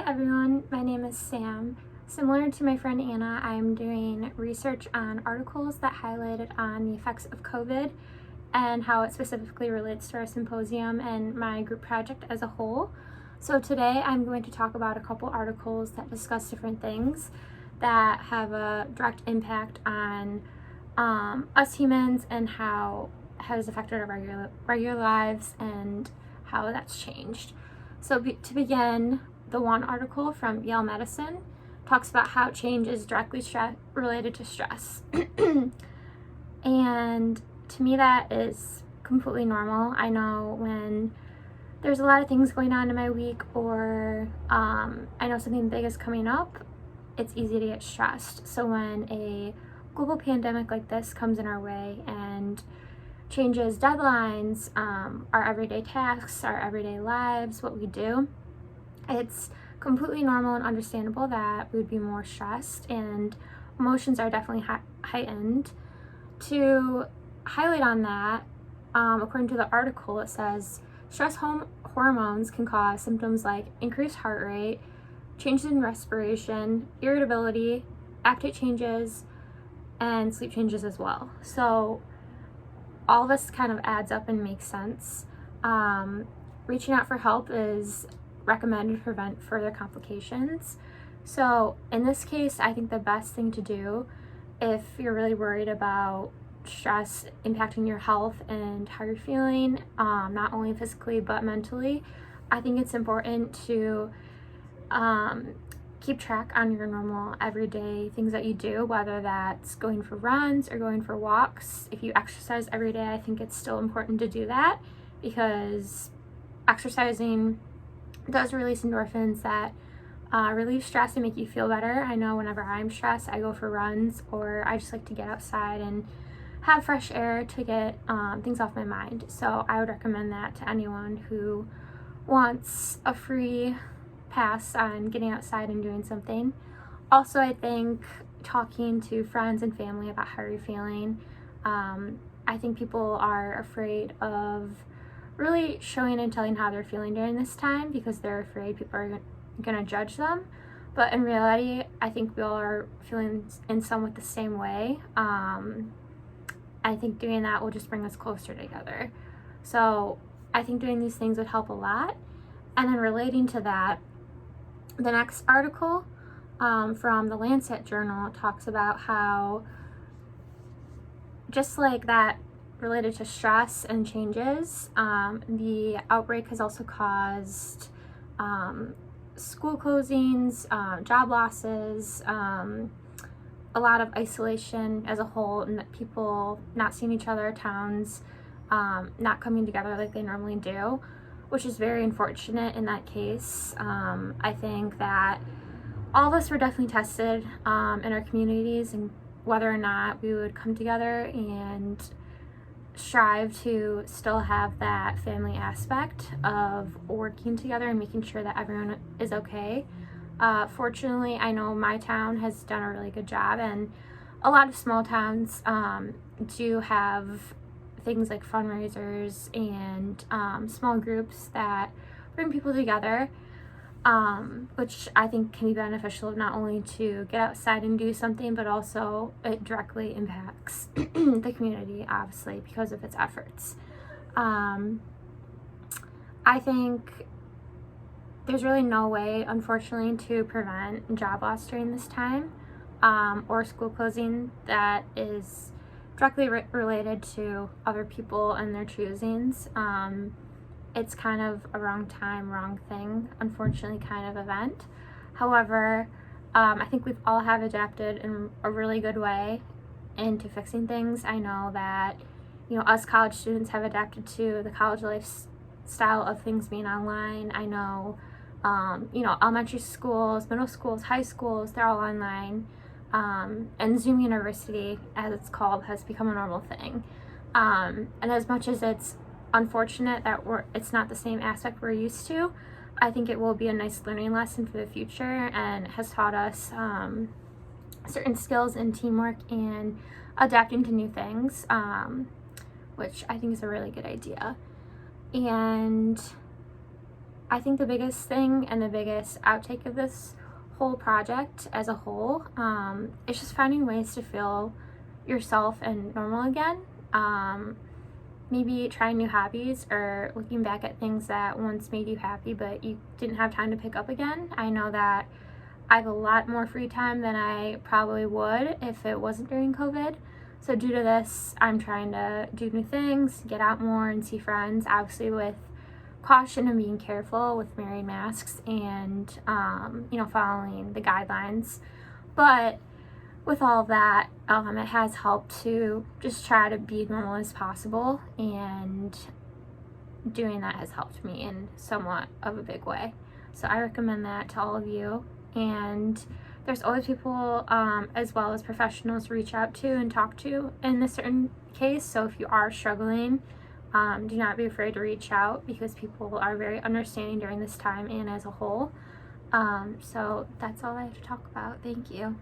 everyone, my name is Sam. Similar to my friend Anna, I'm doing research on articles that highlighted on the effects of COVID and how it specifically relates to our symposium and my group project as a whole. So today I'm going to talk about a couple articles that discuss different things that have a direct impact on us humans and how has affected our regular lives and how that's changed. So to begin, the one article from Yale Medicine talks about how change is directly related to stress. And to me that is completely normal. I know when there's a lot of things going on in my week or I know something big is coming up, it's easy to get stressed. So when a global pandemic like this comes in our way and changes deadlines, our everyday tasks, our everyday lives, what we do, it's completely normal and understandable that we would be more stressed, and emotions are definitely heightened. To highlight on that, according to the article, it says stress hormones can cause symptoms like increased heart rate, changes in respiration, irritability, appetite changes, and sleep changes as well. So all this kind of adds up and makes sense. Reaching out for help is recommended to prevent further complications. So in this case, I think the best thing to do if you're really worried about stress impacting your health and how you're feeling, not only physically but mentally, I think it's important to keep track on your normal everyday things that you do, whether that's going for runs or going for walks. If you exercise every day, I think it's still important to do that because exercising does release endorphins that relieve stress and make you feel better. I know whenever I'm stressed, I go for runs, or I just like to get outside and have fresh air to get things off my mind. So I would recommend that to anyone who wants a free pass on getting outside and doing something. Also, I think talking to friends and family about how you're feeling. I think people are afraid of really showing and telling how they're feeling during this time because they're afraid people are going to judge them. But in reality, I think we all are feeling in somewhat the same way. I think doing that will just bring us closer together. So I think doing these things would help a lot. And then relating to that, the next article from the Lancet Journal talks about how, just like that related to stress and changes, the outbreak has also caused school closings, job losses, a lot of isolation as a whole, and people not seeing each other, towns not coming together like they normally do, which is very unfortunate in that case. I think that all of us were definitely tested in our communities and whether or not we would come together and strive to still have that family aspect of working together and making sure that everyone is okay. Fortunately, I know my town has done a really good job, and a lot of small towns do have things like fundraisers and small groups that bring people together, which I think can be beneficial not only to get outside and do something, but also it directly impacts the community, obviously, because of its efforts. I think there's really no way, unfortunately, to prevent job loss during this time or school closing that is directly related to other people and their choosings. It's kind of a wrong time, wrong thing, unfortunately, kind of event. However, I think we've all have adapted in a really good way into fixing things. I know that, us college students have adapted to the college lifestyle of things being online. I know, elementary schools, middle schools, high schools, they're all online. And Zoom University, as it's called, has become a normal thing. And as much as it's unfortunate that it's not the same aspect we're used to, I think it will be a nice learning lesson for the future and has taught us certain skills in teamwork and adapting to new things, which I think is a really good idea. And I think the biggest thing and the biggest outtake of this whole project as a whole is just finding ways to feel yourself and normal again. Maybe trying new hobbies or looking back at things that once made you happy but you didn't have time to pick up again. I know that I have a lot more free time than I probably would if it wasn't during COVID. So due to this, I'm trying to do new things, get out more and see friends, obviously with caution and being careful with wearing masks and, following the guidelines. But with all of that, it has helped to just try to be normal as possible, and doing that has helped me in somewhat of a big way. So I recommend that to all of you. And there's always people, as well as professionals, to reach out to and talk to in a certain case. So if you are struggling, do not be afraid to reach out, because people are very understanding during this time and as a whole. So that's all I have to talk about. Thank you.